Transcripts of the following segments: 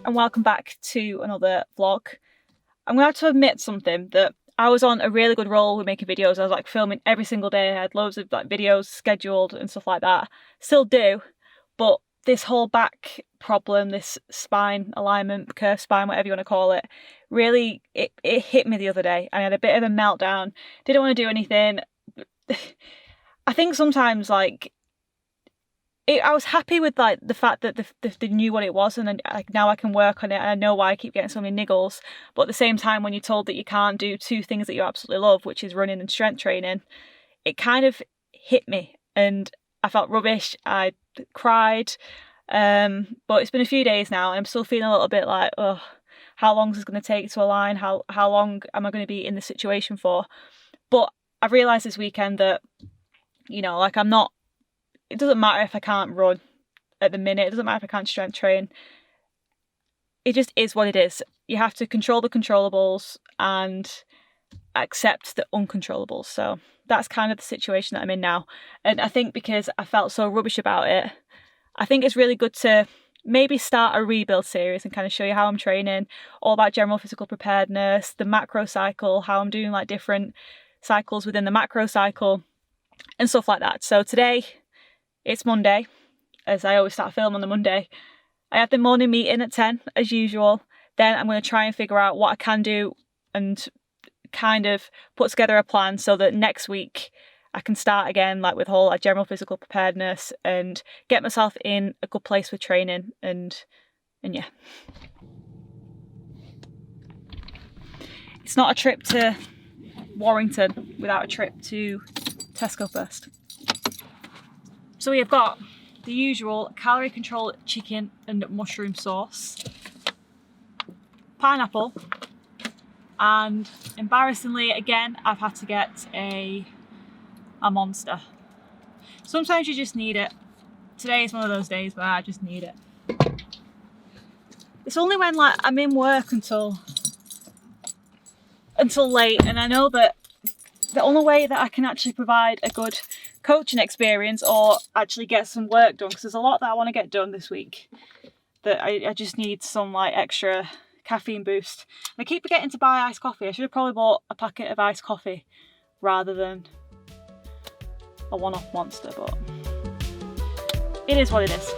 and welcome back to another vlog. I'm going to have to admit something, that I was on a really good roll with making videos. I was like filming every single day. I had loads of like videos scheduled and stuff like that. Still do, but this whole back problem, this spine alignment, curved spine, whatever you want to call it, really it hit me the other day. I had a bit of a meltdown. Didn't want to do anything. I think sometimes like I was happy with like the fact that they knew what it was, and then like now I can work on it, and I know why I keep getting so many niggles. But at the same time, when you're told that you can't do two things that you absolutely love, which is running and strength training, it kind of hit me and I felt rubbish. I cried, but it's been a few days now and I'm still feeling a little bit like, oh, how long is this going to take to align? How long am I going to be in this situation for? But I've realised this weekend that, you know, like it doesn't matter if I can't run at the minute. It doesn't matter if I can't strength train. It just is what it is. You have to control the controllables and accept the uncontrollables. So that's kind of the situation that I'm in now. And I think because I felt so rubbish about it, I think it's really good to maybe start a rebuild series and kind of show you how I'm training, all about general physical preparedness, the macro cycle, how I'm doing like different cycles within the macro cycle and stuff like that. So today, it's Monday, as I always start filming on the Monday. I have the morning meeting at 10 as usual. Then I'm going to try and figure out what I can do and kind of put together a plan so that next week I can start again like with whole like general physical preparedness and get myself in a good place with training and yeah. It's not a trip to Warrington without a trip to Tesco first. So we have got the usual calorie control chicken and mushroom sauce, pineapple, and embarrassingly again I've had to get a Monster. Sometimes you just need it. Today is one of those days where I just need it. It's only when like I'm in work until late, and I know that the only way that I can actually provide a good coaching experience or actually get some work done, because there's a lot that I want to get done this week, that I just need some like extra caffeine boost. And I keep forgetting to buy iced coffee. I should have probably bought a packet of iced coffee rather than a one-off Monster, but it is what it is.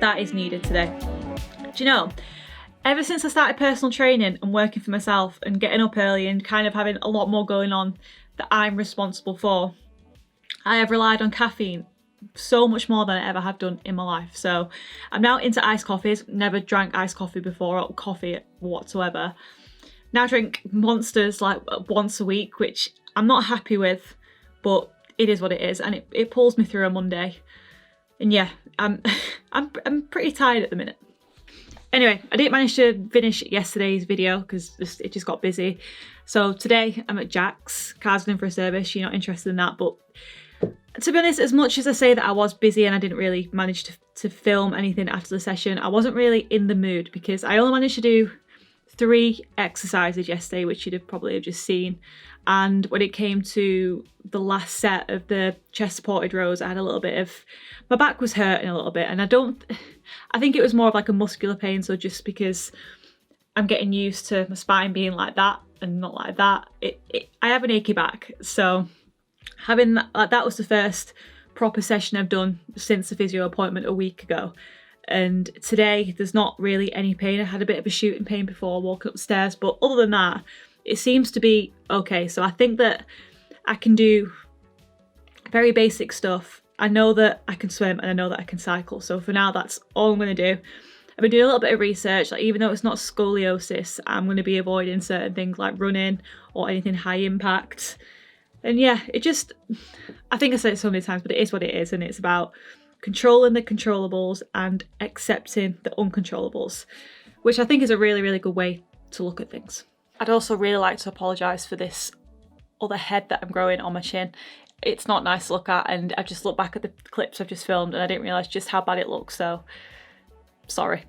That is needed today. Do you know, ever since I started personal training and working for myself and getting up early and kind of having a lot more going on that I'm responsible for, I have relied on caffeine so much more than I ever have done in my life. So I'm now into iced coffees. Never drank iced coffee before, or coffee whatsoever. Now I drink Monsters like once a week, which I'm not happy with, but it is what it is, and it pulls me through a Monday. And yeah, I'm pretty tired at the minute. Anyway, I didn't manage to finish yesterday's video because it just got busy. So today I'm at Jack's, car's in for a service. You're not interested in that, but to be honest, as much as I say that I was busy and I didn't really manage to film anything after the session, I wasn't really in the mood because I only managed to do 3 exercises yesterday, which you'd have probably just seen. And when it came to the last set of the chest supported rows, I had a little bit of, my back was hurting a little bit, and I think it was more of like a muscular pain. So just because I'm getting used to my spine being like that and not like that, I have an achy back. So having that was the first proper session I've done since the physio appointment a week ago. And today there's not really any pain. I had a bit of a shooting pain before walking upstairs, but other than that, it seems to be okay. So I think that I can do very basic stuff. I know that I can swim and I know that I can cycle. So for now, that's all I'm going to do. I've been doing a little bit of research, like even though it's not scoliosis, I'm going to be avoiding certain things like running or anything high impact. And yeah, I think I said it so many times, but it is what it is. And it's about controlling the controllables and accepting the uncontrollables, which I think is a really, really good way to look at things. I'd also really like to apologise for this other head that I'm growing on my chin. It's not nice to look at, and I've just looked back at the clips I've just filmed and I didn't realise just how bad it looks, so sorry.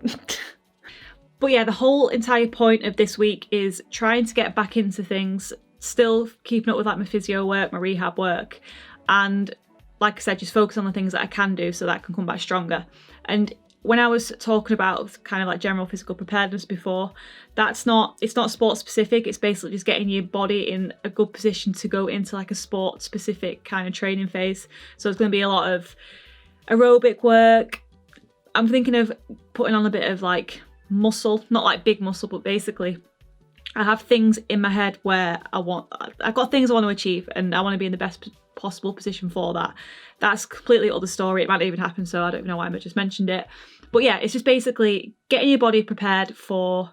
But yeah, the whole entire point of this week is trying to get back into things, still keeping up with like my physio work, my rehab work, and like I said, just focus on the things that I can do so that I can come back stronger. And when I was talking about kind of like general physical preparedness before, it's not sport specific. It's basically just getting your body in a good position to go into like a sport specific kind of training phase. So it's going to be a lot of aerobic work. I'm thinking of putting on a bit of like muscle, not like big muscle, but basically I have things in my head where I've got things I want to achieve and I want to be in the best possible position for that. That's completely other story. It might not even happen, so I don't even know why I just mentioned it. But yeah, it's just basically getting your body prepared for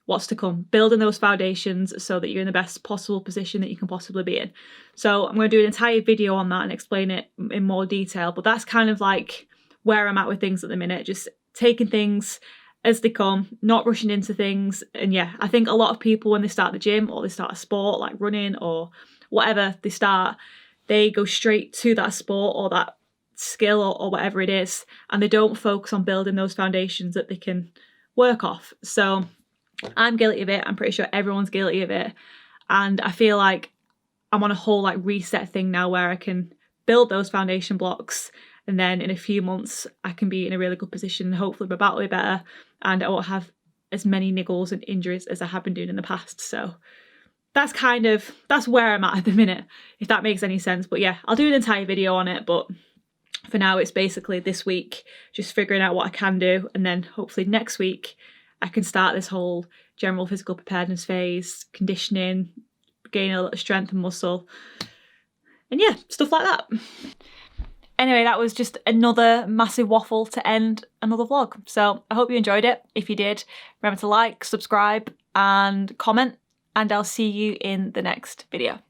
what's to come, building those foundations so that you're in the best possible position that you can possibly be in. So I'm going to do an entire video on that and explain it in more detail, but that's kind of like where I'm at with things at the minute, just taking things as they come, not rushing into things. And yeah, I think a lot of people when they start the gym or they start a sport like running or whatever they go straight to that sport or that skill or whatever it is, and they don't focus on building those foundations that they can work off. So I'm guilty of it. I'm pretty sure everyone's guilty of it. And I feel like I'm on a whole like reset thing now where I can build those foundation blocks, and then in a few months I can be in a really good position. Hopefully my back will be better and I won't have as many niggles and injuries as I have been doing in the past. So that's where I'm at the minute, if that makes any sense. But yeah, I'll do an entire video on it, but for now it's basically this week just figuring out what I can do, and then hopefully next week I can start this whole general physical preparedness phase, conditioning, gaining a lot of strength and muscle, and yeah, stuff like that. Anyway, that was just another massive waffle to end another vlog. So I hope you enjoyed it. If you did, remember to like, subscribe and comment, and I'll see you in the next video.